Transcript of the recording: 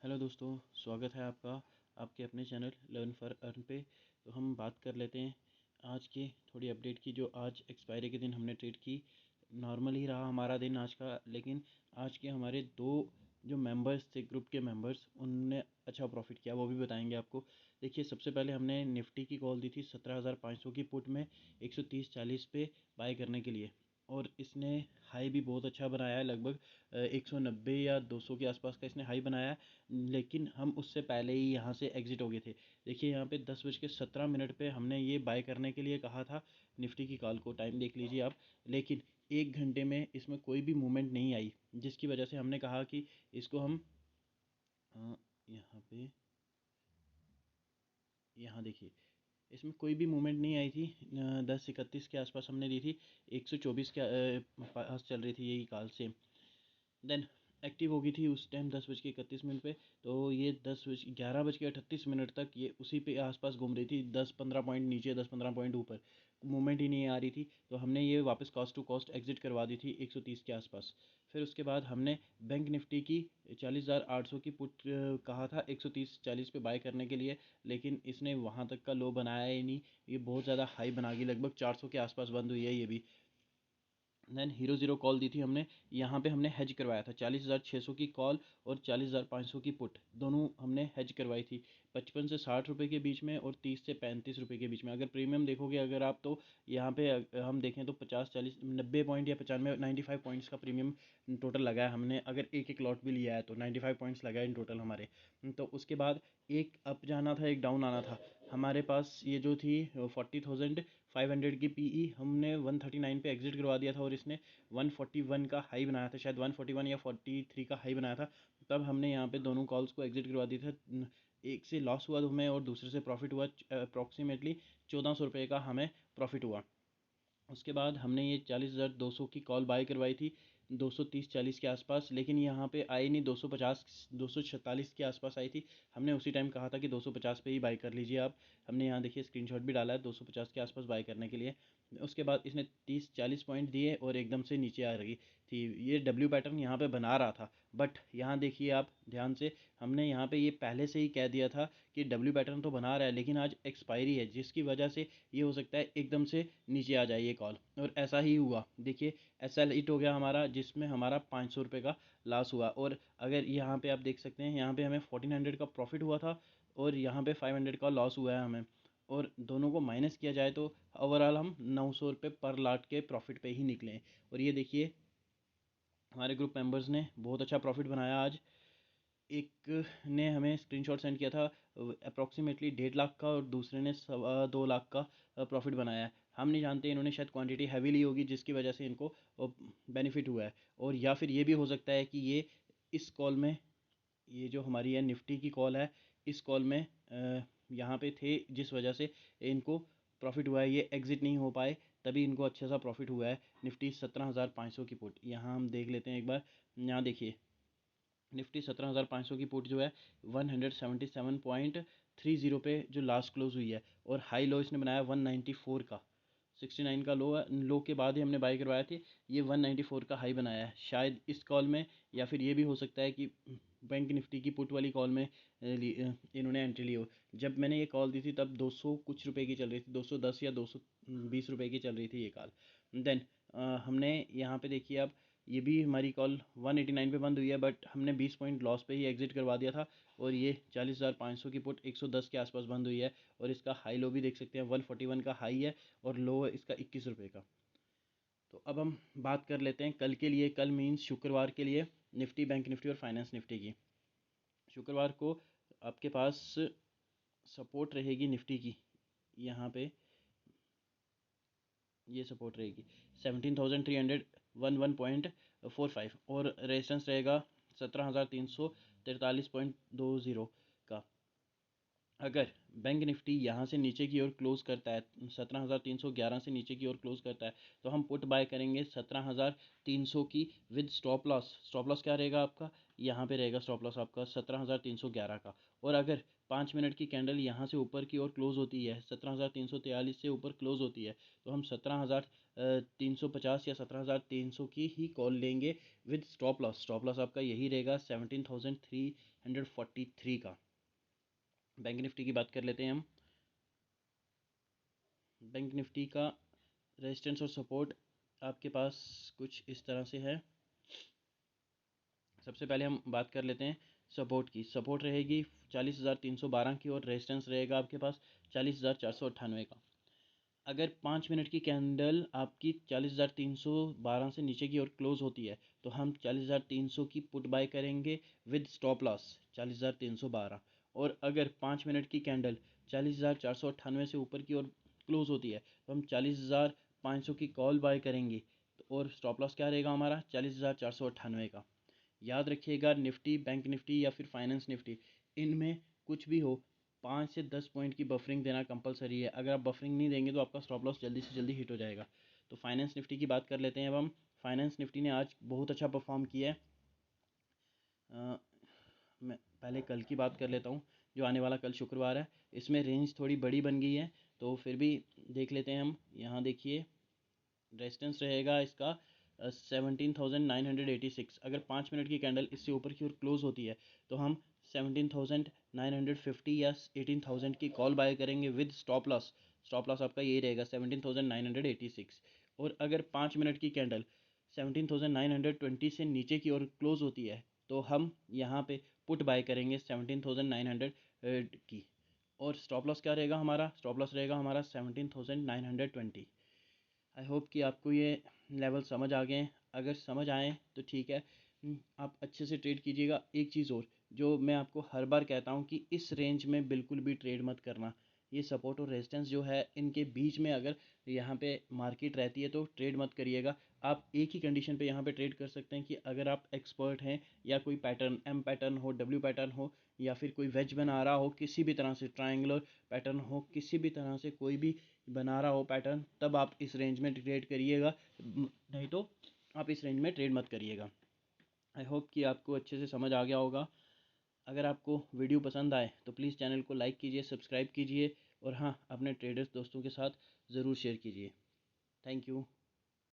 Hello दोस्तों, स्वागत है आपका आपके अपने चैनल लर्न फॉर अर्न पे। तो हम बात कर लेते हैं आज की थोड़ी अपडेट की। जो आज एक्सपायरी के दिन हमने ट्रेड की, नॉर्मल ही रहा हमारा दिन आज का, लेकिन आज के हमारे दो जो मेंबर्स थे, ग्रुप के मेंबर्स, उनने अच्छा प्रॉफिट किया, वो भी बताएंगे आपको। देखिए, सबसे पहले हमने निफ्टी की कॉल दी थी 17,500 की पुट में 130.40 पे बाय करने के लिए, और इसने हाई भी बहुत अच्छा बनाया है। लगभग 190 या 200 के आसपास का इसने हाई बनाया है, लेकिन हम उससे पहले ही यहाँ से एग्ज़िट हो गए थे। देखिए, यहाँ पे 10:17 पे हमने ये बाय करने के लिए कहा था निफ्टी की कॉल को, टाइम देख लीजिए आप। लेकिन 1 घंटे में इसमें कोई भी मूवमेंट नहीं आई, जिसकी वजह से हमने कहा कि इसको हम यहाँ पे, यहाँ देखिए, इसमें कोई भी मूवमेंट नहीं आई थी। 10:31 के आसपास हमने दी थी, 124 के पास चल रही थी यही कॉल सेम। देन एक्टिव हो गई थी उस टाइम 10:31 पे। तो ये 11:38 तक ये उसी पे आसपास घूम रही थी, 10-15 पॉइंट नीचे, 10-15 पॉइंट ऊपर, मूवमेंट ही नहीं आ रही थी। तो हमने ये वापस कॉस्ट टू कॉस्ट एग्जिट करवा दी थी 130 के आसपास। फिर उसके बाद हमने बैंक निफ्टी की 40,800 की पुट कहा था 130-40 पे बाय करने के लिए, लेकिन इसने वहाँ तक का लो बनाया ही नहीं। ये बहुत ज़्यादा हाई बना गई, लगभग 400 के आसपास बंद हुई है ये भी। देन हीरो ज़ीरो कॉल दी थी हमने, यहाँ पे हमने हेज करवाया था 40,600 की कॉल और 40,500 की पुट, दोनों हमने हेज करवाई थी 55 से 60 रुपये के बीच में और 30 से 35 रुपये के बीच में। अगर प्रीमियम देखोगे अगर आप, तो यहाँ पे हम देखें तो 50-40-90 पॉइंट या 95 पॉइंट्स का प्रीमियम टोटल लगा है हमने, अगर एक एक लॉट भी लिया है तो 95 पॉइंट्स लगा है इन टोटल हमारे। तो उसके बाद एक अप जाना था, एक डाउन आना था। हमारे पास ये जो थी 40,500 की पीई, हमने 139 पे एग्जिट करवा दिया था, और इसने 141 का हाई बनाया था, शायद 141 या 43 का हाई बनाया था। तब हमने यहाँ पे दोनों कॉल्स को एग्जिट करवा दिया था। एक से लॉस हुआ हमें और दूसरे से प्रॉफिट हुआ, अप्रॉक्सीमेटली 1,400 रुपये का हमें प्रॉफिट हुआ। उसके बाद हमने ये 40,200 की कॉल बाय करवाई थी 230-40 के आसपास, लेकिन यहाँ पे आई नहीं, 246 के आसपास आई थी। हमने उसी टाइम कहा था कि 250 पे ही बाय कर लीजिए आप। हमने यहाँ देखिए स्क्रीनशॉट भी डाला है 250 के आसपास बाय करने के लिए। उसके बाद इसने 30-40 पॉइंट दिए और एकदम से नीचे आ रही थी। ये डब्ल्यू पैटर्न यहाँ पे बना रहा था, बट यहाँ देखिए आप ध्यान से, हमने यहाँ पे ये पहले से ही कह दिया था कि डब्ल्यू पैटर्न तो बना रहा है, लेकिन आज एक्सपायरी है, जिसकी वजह से ये हो सकता है एकदम से नीचे आ जाए ये कॉल, और ऐसा ही हुआ। देखिए, एसएल हिट हो गया हमारा, जिसमें हमारा 500 रुपये का लॉस हुआ। और अगर यहाँ पे आप देख सकते हैं, यहाँ पे हमें 1400 का प्रॉफिट हुआ था और यहाँ पे 500 का लॉस हुआ है हमें, और दोनों को माइनस किया जाए तो ओवरऑल हम 900 रुपये पर लॉट के प्रॉफिट पे ही निकले। और ये देखिए, हमारे ग्रुप मेंबर्स ने बहुत अच्छा प्रॉफिट बनाया आज। एक ने हमें स्क्रीनशॉट सेंड किया था अप्रॉक्सीमेटली 1.5 लाख का, और दूसरे ने 2.25 लाख का प्रॉफिट बनाया है। हम नहीं जानते, इन्होंने शायद क्वांटिटी हैवी ली होगी, जिसकी वजह से इनको बेनिफिट हुआ है। और या फिर ये भी हो सकता है कि ये इस कॉल में, ये जो हमारी है निफ्टी की कॉल है, इस कॉल में यहाँ पे थे, जिस वजह से इनको प्रॉफिट हुआ है, ये एग्जिट नहीं हो पाए, तभी इनको अच्छा सा प्रॉफिट हुआ है। निफ्टी 17,500 की पुट यहाँ हम देख लेते हैं एक बार। यहाँ देखिए, निफ्टी 17,500 की पुट जो है 177.30 पे जो लास्ट क्लोज हुई है, और हाई लो इसने बनाया 194 का, 69 का लो है, लो के बाद ही हमने बाई करवाया थे। ये 194 का हाई बनाया है शायद इस कॉल में, या फिर ये भी हो सकता है कि बैंक निफ्टी की पुट वाली कॉल में इन्होंने एंट्री ली हो। जब मैंने ये कॉल दी थी तब 200 कुछ रुपए की चल रही थी, 210 या 220 रुपए की चल रही थी ये कॉल। देन हमने यहाँ पे देखिए अब, ये भी हमारी कॉल 189 पे बंद हुई है, बट हमने 20 पॉइंट लॉस पे ही एग्जिट करवा दिया था। और ये 40,500 की पुट 110 के आसपास बंद हुई है, और इसका हाई लो भी देख सकते हैं, 141 का हाई है और लो है इसका 21 रुपये का। तो अब हम बात कर लेते हैं कल के लिए। कल मीन्स शुक्रवार के लिए, निफ्टी, बैंक निफ्टी और फाइनेंस निफ्टी की। शुक्रवार को आपके पास सपोर्ट रहेगी निफ्टी की, यहाँ पे ये सपोर्ट रहेगी 17,311.45, और रेजिस्टेंस रहेगा 17,343.20 का। अगर बैंक निफ्टी यहाँ से नीचे की ओर क्लोज करता है, 17,311 से नीचे की ओर क्लोज करता है, तो हम पुट बाय करेंगे 17,300 की with stop loss. Stop loss क्या रहेगा आपका, यहाँ पे रहेगा स्टॉप लॉस आपका 17,311 का। और अगर 5 मिनट की कैंडल यहाँ से ऊपर की ओर क्लोज होती है, 17,343 से ऊपर क्लोज होती है, तो हम 17,350 या 17,300 की ही कॉल लेंगे with stop loss. Stop loss आपका यही रहेगा 143 का। बैंक निफ्टी की बात कर लेते हैं हम। बैंक निफ्टी का रेजिस्टेंस और सपोर्ट आपके पास कुछ इस तरह से है। सबसे पहले हम बात कर लेते हैं सपोर्ट की। सपोर्ट रहेगी 40,312 की और रेजिस्टेंस रहेगा आपके पास 40,498 का। अगर 5 मिनट की कैंडल आपकी 40,312 से नीचे की ओर क्लोज होती है तो हम 40,300 की पुट बाय करेंगे विद स्टॉप लॉस 40,312। और अगर 5 मिनट की कैंडल 40,498 से ऊपर की ओर क्लोज होती है तो हम 40,500 की कॉल बाय करेंगे। और स्टॉप लॉस क्या रहेगा हमारा 40,498 का। याद रखिएगा, निफ्टी, बैंक निफ्टी या फिर फाइनेंस निफ्टी, इनमें कुछ भी हो 5 से 10 पॉइंट की बफरिंग देना कंपलसरी है। अगर आप बफरिंग नहीं देंगे तो आपका स्टॉप लॉस जल्दी से जल्दी हिट हो जाएगा। तो फाइनेंस निफ्टी की बात कर लेते हैं अब हम। फाइनेंस निफ्टी ने आज बहुत अच्छा परफॉर्म किया है। मैं पहले कल की बात कर लेता हूँ, जो आने वाला कल शुक्रवार है। इसमें रेंज थोड़ी बड़ी बन गई है तो फिर भी देख लेते हैं हम। यहाँ देखिए, रेजिस्टेंस रहेगा इसका 17,986। अगर 5 मिनट की कैंडल इससे ऊपर की ओर क्लोज होती है तो हम 17,950 या 18,000 की कॉल बाय करेंगे with stop loss. Stop loss आपका ये रहेगा 17,986। और अगर 5 मिनट की कैंडल 17,920 से नीचे की ओर क्लोज होती है तो हम यहाँ पे पुट बाय करेंगे 17,900 की। और स्टॉप लॉस क्या रहेगा हमारा? स्टॉप लॉस रहेगा हमारा 17,920। आई होप कि आपको ये लेवल समझ आ गए हैं। अगर समझ आए तो ठीक है, आप अच्छे से ट्रेड कीजिएगा। एक चीज़ और जो मैं आपको हर बार कहता हूँ कि इस रेंज में बिल्कुल भी ट्रेड मत करना। ये सपोर्ट और रेजिस्टेंस जो है, इनके बीच में अगर यहाँ पे मार्केट रहती है तो ट्रेड मत करिएगा। आप एक ही कंडीशन पे यहाँ पे ट्रेड कर सकते हैं कि अगर आप एक्सपर्ट हैं या कोई पैटर्न, एम पैटर्न हो, डब्ल्यू पैटर्न हो, या फिर कोई वेज बना रहा हो, किसी भी तरह से ट्रायंगुलर पैटर्न हो, किसी भी तरह से कोई भी बना रहा हो पैटर्न, तब आप इस रेंज में ट्रेड करिएगा। नहीं तो आप इस रेंज में ट्रेड मत करिएगा। आई होप कि आपको अच्छे से समझ आ गया होगा। अगर आपको वीडियो पसंद आए तो प्लीज़ चैनल को लाइक कीजिए, सब्सक्राइब कीजिए और हाँ, अपने ट्रेडर्स दोस्तों के साथ ज़रूर शेयर कीजिए। Thank you.